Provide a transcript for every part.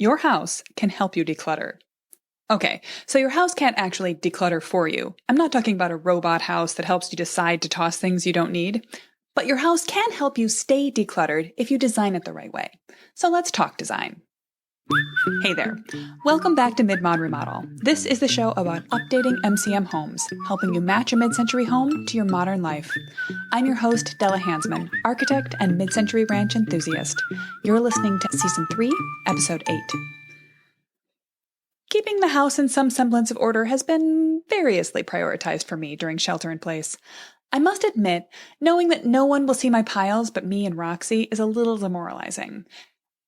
your house can help you declutter. Okay, so your house can't actually declutter for you. I'm not talking about a robot house that helps you decide to toss things you don't need. But your house can help you stay decluttered if you design it the right way. So let's talk design. Hey there. Welcome back to Mid-Mod Remodel. This is the show about updating MCM homes, helping you match a mid-century home to your modern life. I'm your host, Della Hansman, architect and mid-century ranch enthusiast. You're listening to Season 3, Episode 8. Keeping the house in some semblance of order has been variously prioritized for me during shelter in place. I must admit, knowing that no one will see my piles but me and Roxy is a little demoralizing.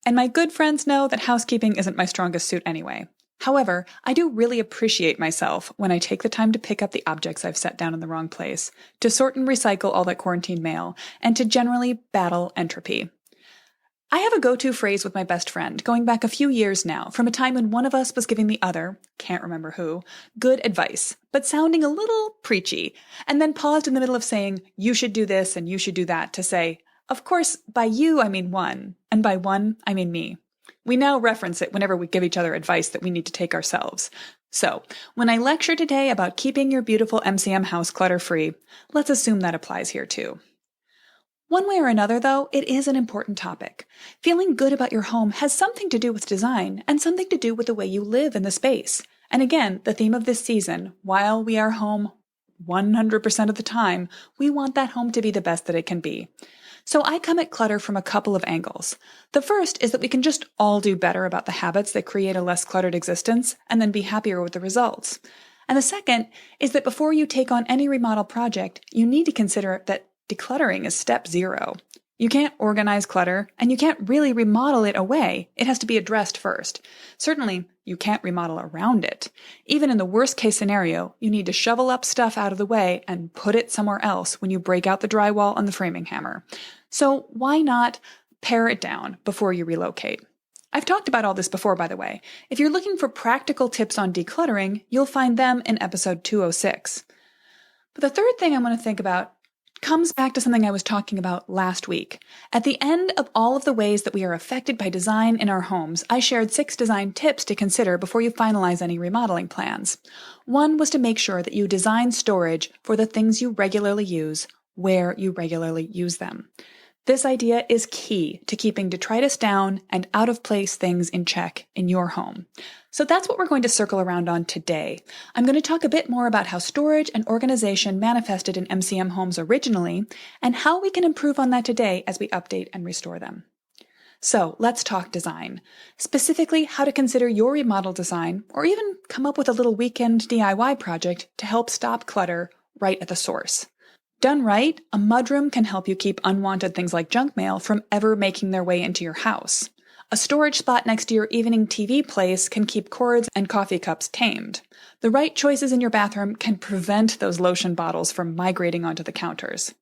And my good friends know that housekeeping isn't my strongest suit anyway. However, I do really appreciate myself when I take the time to pick up the objects I've set down in the wrong place, to sort and recycle all that quarantine mail, and to generally battle entropy. I have a go-to phrase with my best friend, going back a few years now, from a time when one of us was giving the other, can't remember who, good advice, but sounding a little preachy, and then paused in the middle of saying, you should do this and you should do that, to say, of course, by you I mean one, and by one I mean me. We now reference it whenever we give each other advice that we need to take ourselves. So, when I lecture today about keeping your beautiful MCM house clutter-free, let's assume that applies here too. One way or another, though, it is an important topic. Feeling good about your home has something to do with design and something to do with the way you live in the space. And again, the theme of this season, while we are home 100% of the time, we want that home to be the best that it can be. So I come at clutter from a couple of angles. The first is that we can just all do better about the habits that create a less cluttered existence and then be happier with the results. And the second is that before you take on any remodel project, you need to consider that decluttering is step 0. You can't organize clutter, and you can't really remodel it away. It has to be addressed first. Certainly, you can't remodel around it. Even in the worst case scenario, you need to shovel up stuff out of the way and put it somewhere else when you break out the drywall and the framing hammer. So why not pare it down before you relocate? I've talked about all this before, by the way. If you're looking for practical tips on decluttering, you'll find them in episode 206. But the third thing I want to think about comes back to something I was talking about last week. At the end of all of the ways that we are affected by design in our homes, I shared 6 design tips to consider before you finalize any remodeling plans. One was to make sure that you design storage for the things you regularly use, where you regularly use them. This idea is key to keeping detritus down and out-of-place things in check in your home. So that's what we're going to circle around on today. I'm going to talk a bit more about how storage and organization manifested in MCM homes originally, and how we can improve on that today as we update and restore them. So let's talk design. Specifically, how to consider your remodel design, or even come up with a little weekend DIY project to help stop clutter right at the source. Done right, a mudroom can help you keep unwanted things like junk mail from ever making their way into your house. A storage spot next to your evening TV place can keep cords and coffee cups tamed. The right choices in your bathroom can prevent those lotion bottles from migrating onto the counters.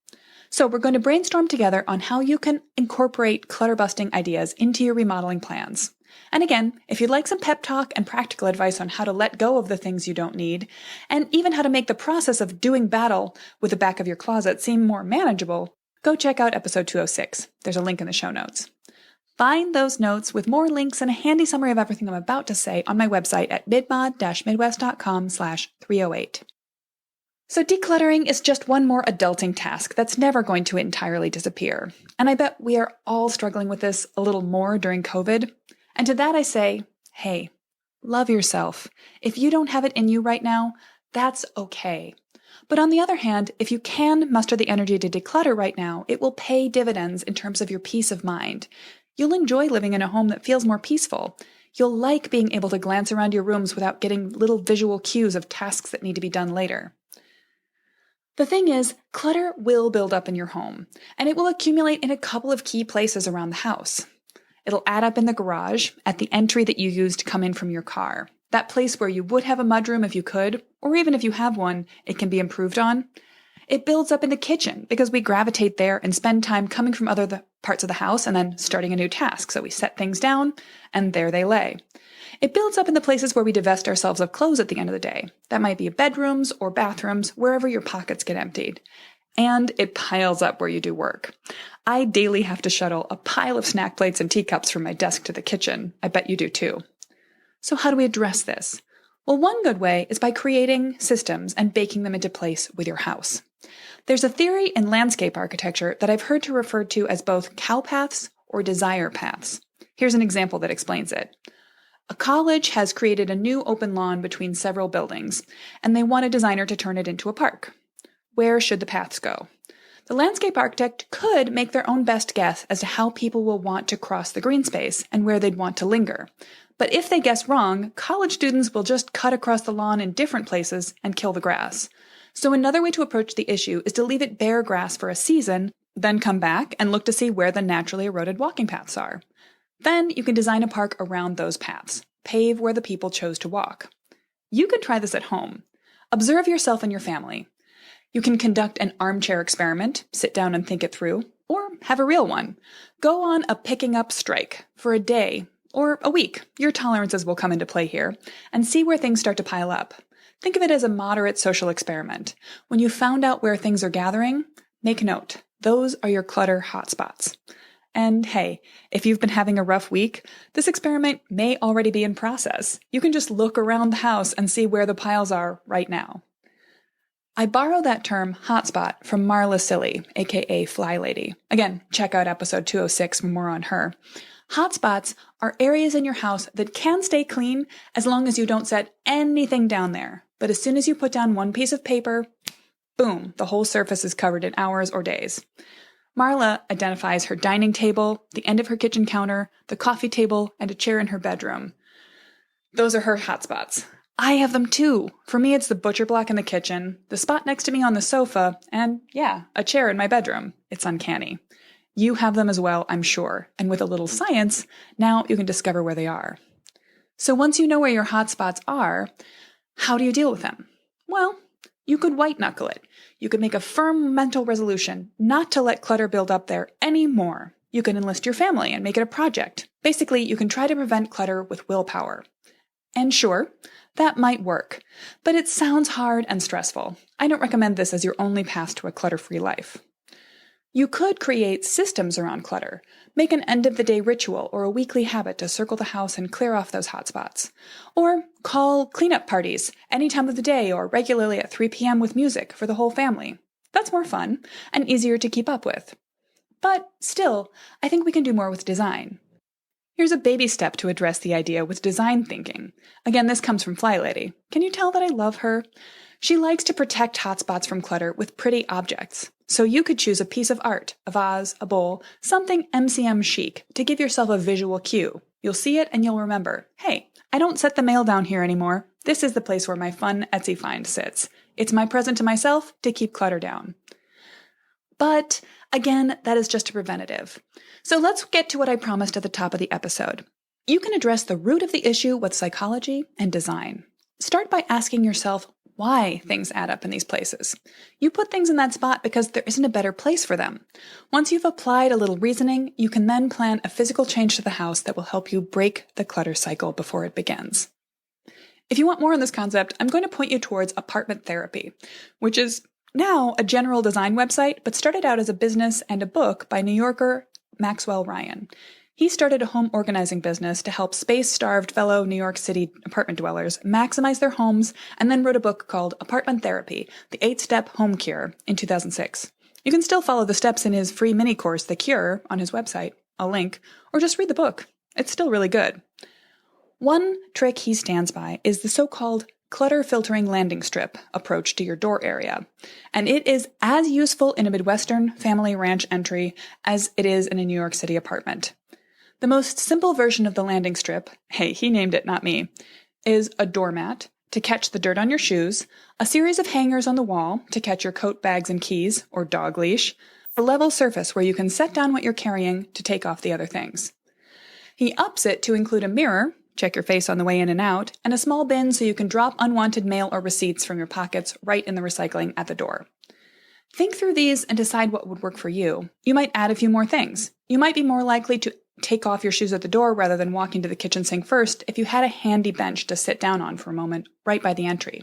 So we're going to brainstorm together on how you can incorporate clutter-busting ideas into your remodeling plans. And again, if you'd like some pep talk and practical advice on how to let go of the things you don't need, and even how to make the process of doing battle with the back of your closet seem more manageable, go check out episode 206. There's a link in the show notes. Find those notes with more links and a handy summary of everything I'm about to say on my website at midmod-midwest.com/308. So decluttering is just one more adulting task that's never going to entirely disappear. And I bet we are all struggling with this a little more during COVID. And to that I say, hey, love yourself. If you don't have it in you right now, that's okay. But on the other hand, if you can muster the energy to declutter right now, it will pay dividends in terms of your peace of mind. You'll enjoy living in a home that feels more peaceful. You'll like being able to glance around your rooms without getting little visual cues of tasks that need to be done later. The thing is, clutter will build up in your home, and it will accumulate in a couple of key places around the house. It'll add up in the garage, at the entry that you use to come in from your car. That place where you would have a mudroom if you could, or even if you have one, it can be improved on. It builds up in the kitchen because we gravitate there and spend time coming from other parts of the house and then starting a new task. So we set things down, and there they lay. It builds up in the places where we divest ourselves of clothes at the end of the day. That might be bedrooms or bathrooms, wherever your pockets get emptied. And it piles up where you do work. I daily have to shuttle a pile of snack plates and teacups from my desk to the kitchen. I bet you do too. So how do we address this? Well, one good way is by creating systems and baking them into place with your house. There's a theory in landscape architecture that I've heard referred to as both cow paths or desire paths. Here's an example that explains it. A college has created a new open lawn between several buildings, and they want a designer to turn it into a park. Where should the paths go? The landscape architect could make their own best guess as to how people will want to cross the green space and where they'd want to linger. But if they guess wrong, college students will just cut across the lawn in different places and kill the grass. So another way to approach the issue is to leave it bare grass for a season, then come back and look to see where the naturally eroded walking paths are. Then you can design a park around those paths, pave where the people chose to walk. You could try this at home. Observe yourself and your family. You can conduct an armchair experiment, sit down and think it through, or have a real one. Go on a picking up strike for a day or a week. Your tolerances will come into play here, and see where things start to pile up. Think of it as a moderate social experiment. When you found out where things are gathering, make note. Those are your clutter hotspots. And hey, if you've been having a rough week, this experiment may already be in process. You can just look around the house and see where the piles are right now. I borrow that term hotspot from Marla Silly, aka Fly Lady. Again, check out episode 206 for more on her. Hotspots are areas in your house that can stay clean as long as you don't set anything down there. But as soon as you put down one piece of paper, boom, the whole surface is covered in hours or days. Marla identifies her dining table, the end of her kitchen counter, the coffee table, and a chair in her bedroom. Those are her hotspots. I have them too. For me, it's the butcher block in the kitchen, the spot next to me on the sofa, and yeah, a chair in my bedroom. It's uncanny. You have them as well, I'm sure. And with a little science, now you can discover where they are. So once you know where your hotspots are, how do you deal with them? Well, you could white knuckle it. You could make a firm mental resolution not to let clutter build up there anymore. You can enlist your family and make it a project. Basically, you can try to prevent clutter with willpower. And sure, that might work, but it sounds hard and stressful. I don't recommend this as your only path to a clutter-free life. You could create systems around clutter. Make an end-of-the-day ritual or a weekly habit to circle the house and clear off those hotspots. Or call cleanup parties any time of the day or regularly at 3 p.m. with music for the whole family. That's more fun and easier to keep up with. But still, I think we can do more with design. Here's a baby step to address the idea with design thinking. Again, this comes from Fly Lady. Can you tell that I love her? She likes to protect hotspots from clutter with pretty objects. So you could choose a piece of art, a vase, a bowl, something MCM chic to give yourself a visual cue. You'll see it and you'll remember, hey, I don't set the mail down here anymore. This is the place where my fun Etsy find sits. It's my present to myself to keep clutter down. But again, that is just a preventative. So let's get to what I promised at the top of the episode. You can address the root of the issue with psychology and design. Start by asking yourself why things add up in these places. You put things in that spot because there isn't a better place for them. Once you've applied a little reasoning, you can then plan a physical change to the house that will help you break the clutter cycle before it begins. If you want more on this concept, I'm going to point you towards Apartment Therapy, which is now a general design website, but started out as a business and a book by New Yorker Maxwell Ryan. He started a home organizing business to help space-starved fellow New York City apartment dwellers maximize their homes, and then wrote a book called Apartment Therapy, The 8-Step Home Cure, in 2006. You can still follow the steps in his free mini course, The Cure, on his website, I'll link, or just read the book. It's still really good. One trick he stands by is the so-called clutter filtering landing strip approach to your door area, and it is as useful in a Midwestern family ranch entry as it is in a New York City apartment. The most simple version of the landing strip, hey, he named it, not me, is a doormat to catch the dirt on your shoes, a series of hangers on the wall to catch your coat, bags, and keys, or dog leash, a level surface where you can set down what you're carrying to take off the other things. He ups it to include a mirror, check your face on the way in and out, and a small bin so you can drop unwanted mail or receipts from your pockets right in the recycling at the door. Think through these and decide what would work for you. You might add a few more things. You might be more likely to take off your shoes at the door rather than walking to the kitchen sink first if you had a handy bench to sit down on for a moment right by the entry.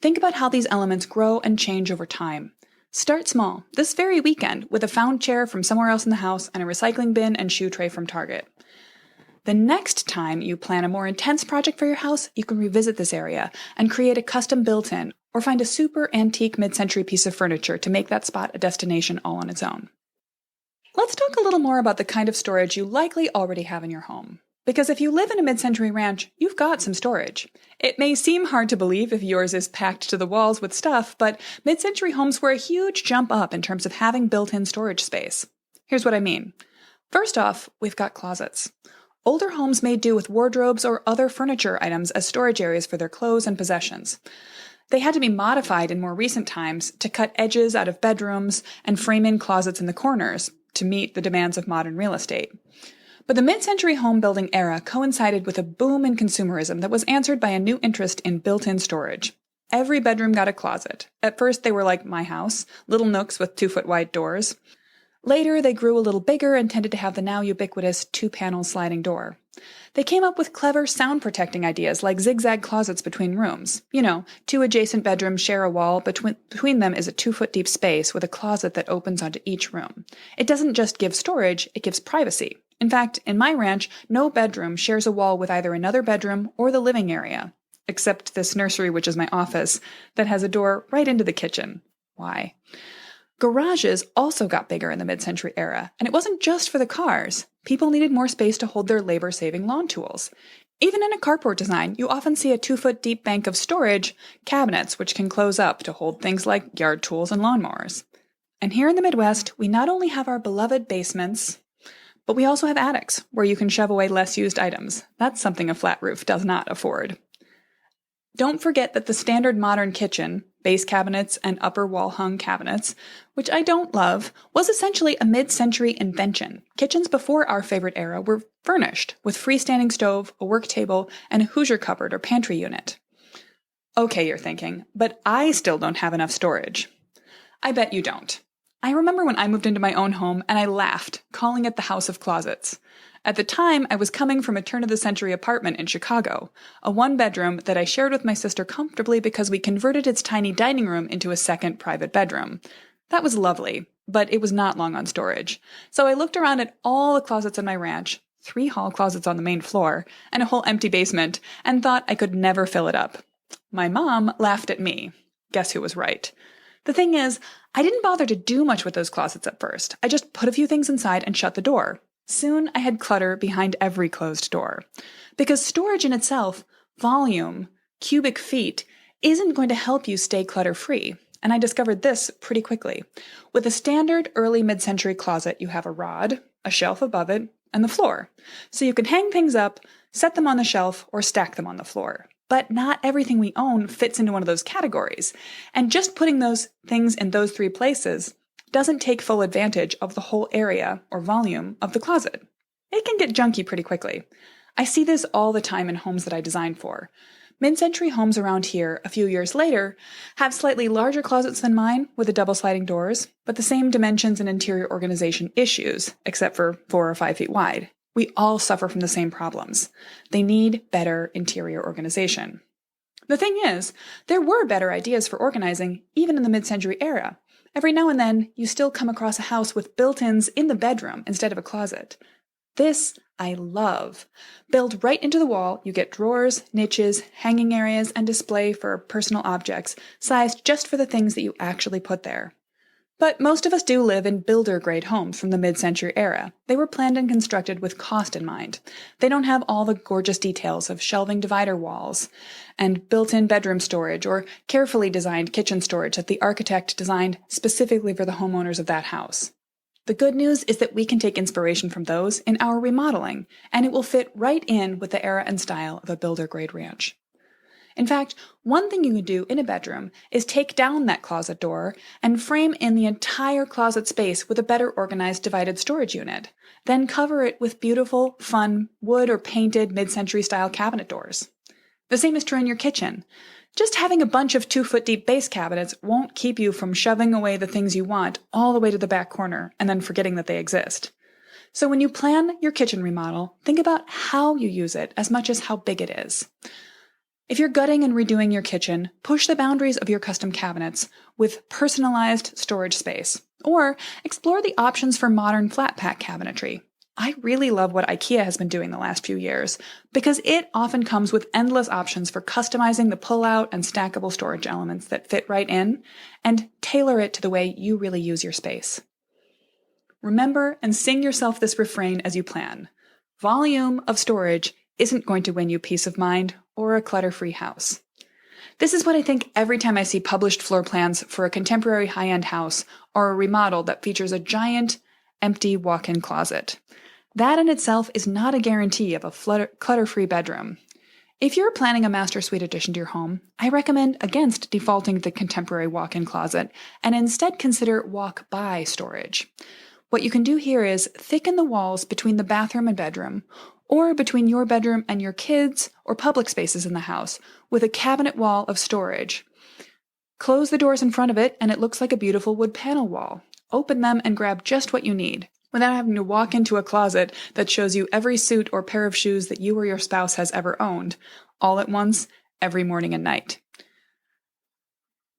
Think about how these elements grow and change over time. Start small, this very weekend, with a found chair from somewhere else in the house and a recycling bin and shoe tray from Target. The next time you plan a more intense project for your house, you can revisit this area and create a custom built-in or find a super antique mid-century piece of furniture to make that spot a destination all on its own. Let's talk a little more about the kind of storage you likely already have in your home. Because if you live in a mid-century ranch, you've got some storage. It may seem hard to believe if yours is packed to the walls with stuff, but mid-century homes were a huge jump up in terms of having built-in storage space. Here's what I mean. First off, we've got closets. Older homes made do with wardrobes or other furniture items as storage areas for their clothes and possessions. They had to be modified in more recent times to cut edges out of bedrooms and frame in closets in the corners to meet the demands of modern real estate. But the mid-century home building era coincided with a boom in consumerism that was answered by a new interest in built-in storage. Every bedroom got a closet. At first they were like my house, little nooks with 2-foot wide doors. Later they grew a little bigger and tended to have the now ubiquitous 2-panel sliding door. They came up with clever sound-protecting ideas like zigzag closets between rooms. 2 adjacent bedrooms share a wall, between them is a 2-foot deep space with a closet that opens onto each room. It doesn't just give storage, it gives privacy. In fact, in my ranch, no bedroom shares a wall with either another bedroom or the living area, except this nursery, which is my office, that has a door right into the kitchen. Why? Garages also got bigger in the mid-century era, and it wasn't just for the cars. People needed more space to hold their labor-saving lawn tools. Even in a carport design, you often see a 2-foot deep bank of storage, cabinets which can close up to hold things like yard tools and lawnmowers. And here in the Midwest, we not only have our beloved basements, but we also have attics, where you can shove away less used items. That's something a flat roof does not afford. Don't forget that the standard modern kitchen, base cabinets and upper wall-hung cabinets, which I don't love, was essentially a mid-century invention. Kitchens before our favorite era were furnished with freestanding stove, a work table, and a Hoosier cupboard or pantry unit. Okay, you're thinking, but I still don't have enough storage. I bet you don't. I remember when I moved into my own home and I laughed, calling it the House of Closets. At the time, I was coming from a turn-of-the-century apartment in Chicago, a 1-bedroom that I shared with my sister comfortably because we converted its tiny dining room into a second private bedroom. That was lovely, but it was not long on storage. So I looked around at all the closets in my ranch, 3 hall closets on the main floor, and a whole empty basement, and thought I could never fill it up. My mom laughed at me. Guess who was right? The thing is, I didn't bother to do much with those closets at first. I just put a few things inside and shut the door. Soon I had clutter behind every closed door. Because storage in itself, volume, cubic feet, isn't going to help you stay clutter-free. And I discovered this pretty quickly. With a standard early mid-century closet, you have a rod, a shelf above it, and the floor. So you can hang things up, set them on the shelf, or stack them on the floor. But not everything we own fits into one of those categories. And just putting those things in those 3 places doesn't take full advantage of the whole area or volume of the closet. It can get junky pretty quickly. I see this all the time in homes that I design for. Mid-century homes around here, a few years later, have slightly larger closets than mine with the double sliding doors, but the same dimensions and interior organization issues, except for 4 or 5 feet wide. We all suffer from the same problems. They need better interior organization. The thing is, there were better ideas for organizing even in the mid-century era. Every now and then, you still come across a house with built-ins in the bedroom instead of a closet. This I love. Built right into the wall, you get drawers, niches, hanging areas, and display for personal objects, sized just for the things that you actually put there. But most of us do live in builder-grade homes from the mid-century era. They were planned and constructed with cost in mind. They don't have all the gorgeous details of shelving divider walls and built-in bedroom storage or carefully designed kitchen storage that the architect designed specifically for the homeowners of that house. The good news is that we can take inspiration from those in our remodeling, and it will fit right in with the era and style of a builder-grade ranch. In fact, one thing you can do in a bedroom is take down that closet door and frame in the entire closet space with a better organized divided storage unit. Then cover it with beautiful, fun, wood or painted mid-century style cabinet doors. The same is true in your kitchen. Just having a bunch of 2-foot deep base cabinets won't keep you from shoving away the things you want all the way to the back corner and then forgetting that they exist. So when you plan your kitchen remodel, think about how you use it as much as how big it is. If you're gutting and redoing your kitchen, push the boundaries of your custom cabinets with personalized storage space, or explore the options for modern flat pack cabinetry. I really love what IKEA has been doing the last few years, because it often comes with endless options for customizing the pull-out and stackable storage elements that fit right in, and tailor it to the way you really use your space. Remember and sing yourself this refrain as you plan. Volume of storage isn't going to win you peace of mind or a clutter-free house. This is what I think every time I see published floor plans for a contemporary high-end house or a remodel that features a giant, empty walk-in closet. That in itself is not a guarantee of a clutter-free bedroom. If you're planning a master suite addition to your home, I recommend against defaulting to the contemporary walk-in closet and instead consider walk-by storage. What you can do here is thicken the walls between the bathroom and bedroom, or between your bedroom and your kids' or public spaces in the house, with a cabinet wall of storage. Close the doors in front of it and it looks like a beautiful wood panel wall. Open them and grab just what you need, without having to walk into a closet that shows you every suit or pair of shoes that you or your spouse has ever owned, all at once, every morning and night.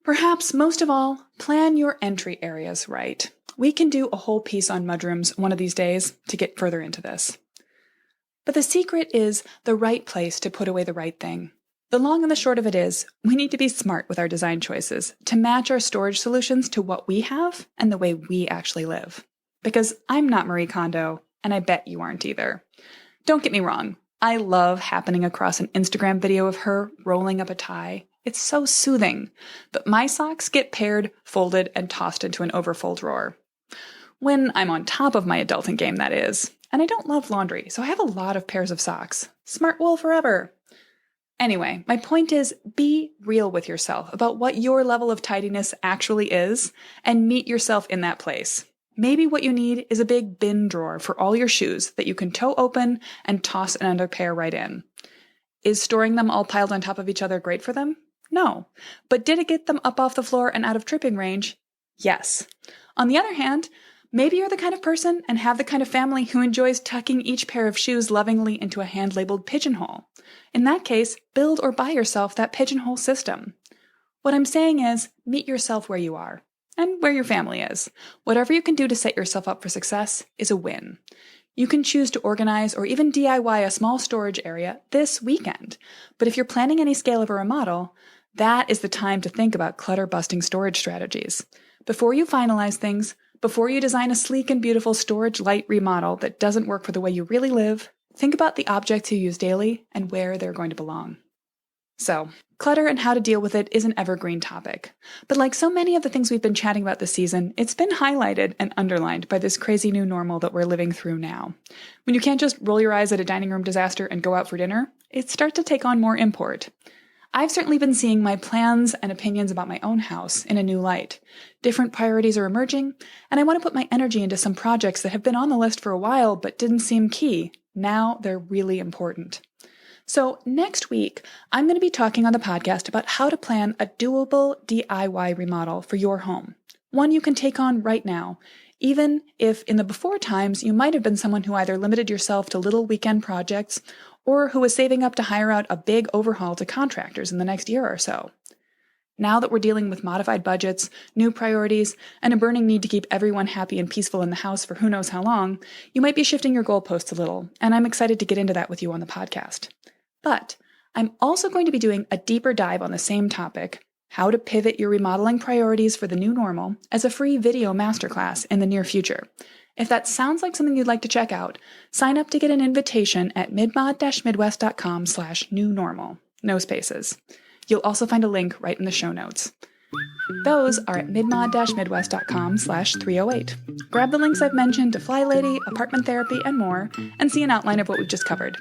Perhaps most of all, plan your entry areas right. We can do a whole piece on mudrooms one of these days to get further into this. But the secret is the right place to put away the right thing. The long and the short of it is, we need to be smart with our design choices to match our storage solutions to what we have and the way we actually live. Because I'm not Marie Kondo, and I bet you aren't either. Don't get me wrong, I love happening across an Instagram video of her rolling up a tie. It's so soothing. But my socks get paired, folded, and tossed into an overfull drawer. When I'm on top of my adulting game, that is. And I don't love laundry, so I have a lot of pairs of socks. Smart wool forever. Anyway, my point is, be real with yourself about what your level of tidiness actually is, and meet yourself in that place. Maybe what you need is a big bin drawer for all your shoes that you can toe open and toss an underpair right in. Is storing them all piled on top of each other great for them? No. But did it get them up off the floor and out of tripping range? Yes. On the other hand, maybe you're the kind of person and have the kind of family who enjoys tucking each pair of shoes lovingly into a hand-labeled pigeonhole. In that case, build or buy yourself that pigeonhole system. What I'm saying is, meet yourself where you are, and where your family is. Whatever you can do to set yourself up for success is a win. You can choose to organize or even DIY a small storage area this weekend. But if you're planning any scale of a remodel, that is the time to think about clutter-busting storage strategies. Before you finalize things, before you design a sleek and beautiful storage light remodel that doesn't work for the way you really live, think about the objects you use daily and where they're going to belong. So, clutter and how to deal with it is an evergreen topic. But like so many of the things we've been chatting about this season, it's been highlighted and underlined by this crazy new normal that we're living through now. When you can't just roll your eyes at a dining room disaster and go out for dinner, it starts to take on more import. I've certainly been seeing my plans and opinions about my own house in a new light. Different priorities are emerging, and I want to put my energy into some projects that have been on the list for a while but didn't seem key. Now they're really important. So next week, I'm going to be talking on the podcast about how to plan a doable DIY remodel for your home. One you can take on right now, even if in the before times you might have been someone who either limited yourself to little weekend projects or who was saving up to hire out a big overhaul to contractors in the next year or so. Now that we're dealing with modified budgets, new priorities, and a burning need to keep everyone happy and peaceful in the house for who knows how long, you might be shifting your goalposts a little, and I'm excited to get into that with you on the podcast. But I'm also going to be doing a deeper dive on the same topic, how to pivot your remodeling priorities for the new normal, as a free video masterclass in the near future. If that sounds like something you'd like to check out, sign up to get an invitation at midmod-midwest.com/new normal. No spaces. You'll also find a link right in the show notes. Those are at midmod-midwest.com/308. Grab the links I've mentioned to Fly Lady, apartment therapy, and more, and see an outline of what we've just covered.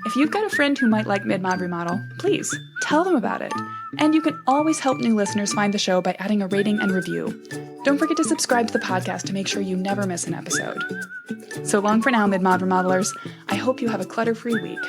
If you've got a friend who might like Midmod Remodel, please tell them about it. And you can always help new listeners find the show by adding a rating and review. Don't forget to subscribe to the podcast to make sure you never miss an episode. So long for now, Midmod Remodelers. I hope you have a clutter-free week.